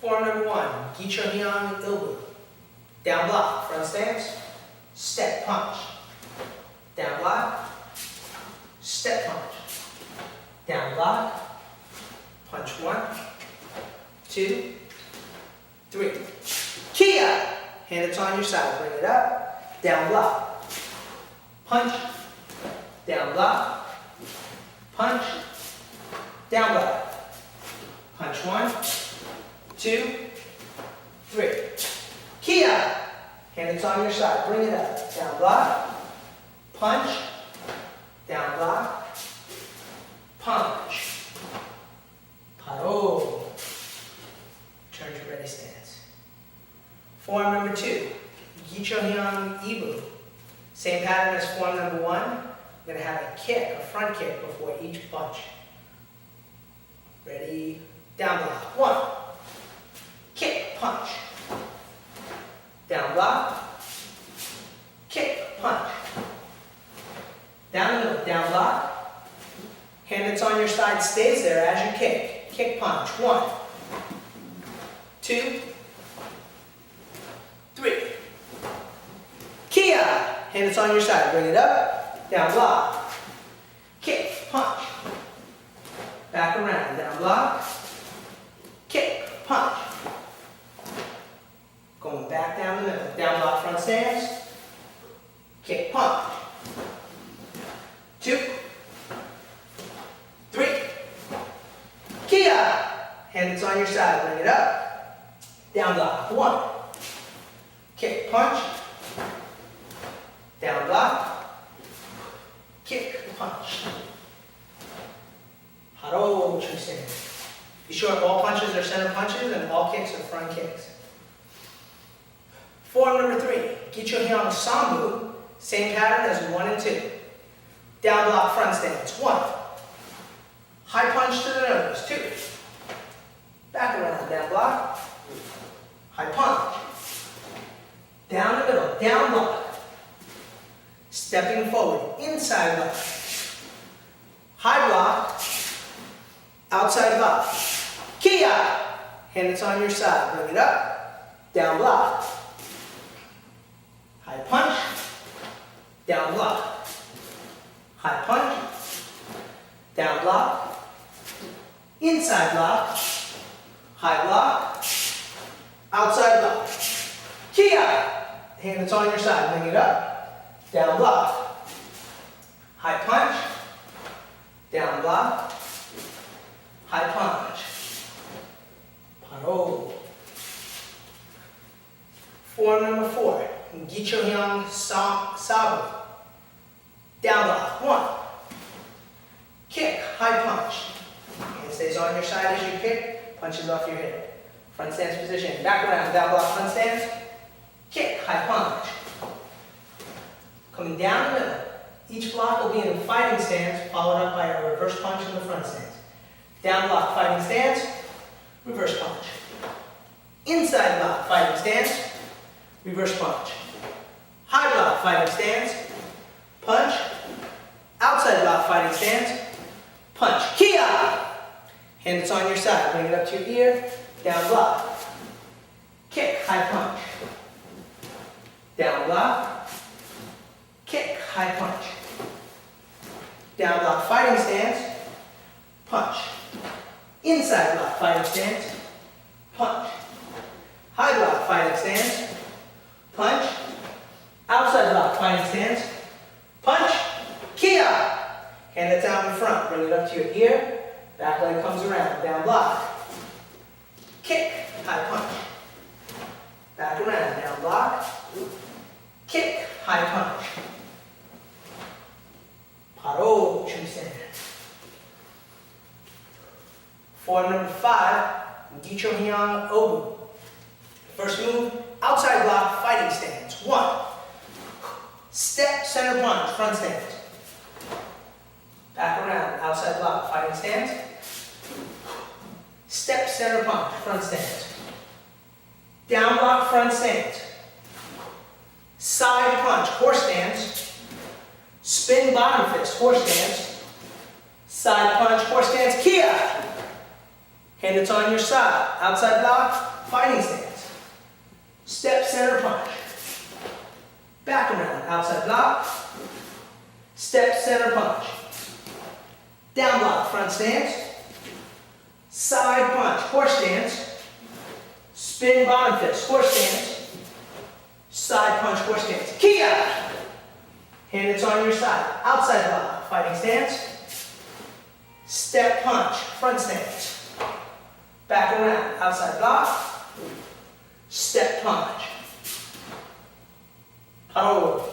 Form number one, Gichohyang Ilbu. Down block, front stance, step punch. Down block, step punch. Down block, punch 1, 2, 3. Kia! Hand it's on your side, bring it up, down block. Punch, down block, punch, down block. Punch 1, 2, 3. Kia! Hand it's on your side, bring it up, down block, punch, down block, punch. Paro. Turn to ready stance. Form number 2, Gichohyang Ibu. Same pattern as form number 1. I'm going to have a kick, a front kick before each punch. Ready? Down block. 1. Kick, punch. Down block. Kick, punch. Down the middle, down block. Hand that's on your side stays there as you kick. Kick, punch. 1, 2, 3. Kia! Hand that's on your side. Bring it up. Down block. Kick, punch. Back around. Down block. Kick, punch. Going back down the middle. Down block, front stance. Kick, punch. 2, 3. Kia! Hand that's on your side. Bring it up. Down block. 1. Kick, punch. Down block. Kick, punch. Haro Chusen. Be sure all punches are center punches and all kicks are front kicks. Form number 3, Gichohyang Sambu. Same pattern as 1 and 2. Down block, front stance. 1. High punch to the nose. 2. Back around, down block. High punch. Down the middle, down block. Stepping forward, inside block. High block. Outside block. Kia! Hand it's on your side. Bring it up. Down block. High punch. Down block. High punch. Down block. Inside block. High block. Outside block. Kia! Hand that's on your side. Bring it up. Down block. High punch. Down block. High punch. Paro. Form number 4, Gichohyang Sabu. Down block. 1. Kick, high punch. Hand stays on your side as you kick, punches off your hip. Front stance position. Back around, down block, front stance. Kick, high punch. Coming down the middle. Each block will be in a fighting stance, followed up by a reverse punch in the front stance. Down block, fighting stance, reverse punch. Inside block, fighting stance, reverse punch. High block, fighting stance, punch. Outside block, fighting stance, punch. Kia! Hand it's on your side, bring it up to your ear, down block. Kick, high punch. Down block. Kick, high punch. Down block, fighting stance, punch. Inside block, fighting stance, punch. High block, fighting stance, punch. Outside block, fighting stance, punch. Kia! Hand it down in front, bring it up to your ear, back leg comes around, down block. Kick, high punch. Back around, down block. Kick, high punch. Paro Chusen. Form number 5, Gichohyang Obu. First move, outside block, fighting stance. 1. Step, center punch, front stance. Back around, outside block, fighting stance. Step, center punch, front stance. Down block, front stance. Side punch, horse stance. Spin bottom fist, horse stance. Side punch, horse stance, Kia! Hand it's on your side. Outside block, fighting stance. Step center punch. Back around, outside block. Step center punch. Down block, front stance. Side punch, horse stance. Spin bottom fist, horse stance. Side punch, horse stance. Kia! Hand that's on your side. Outside block, fighting stance. Step punch, front stance. Back around, outside block. Step punch. Hold.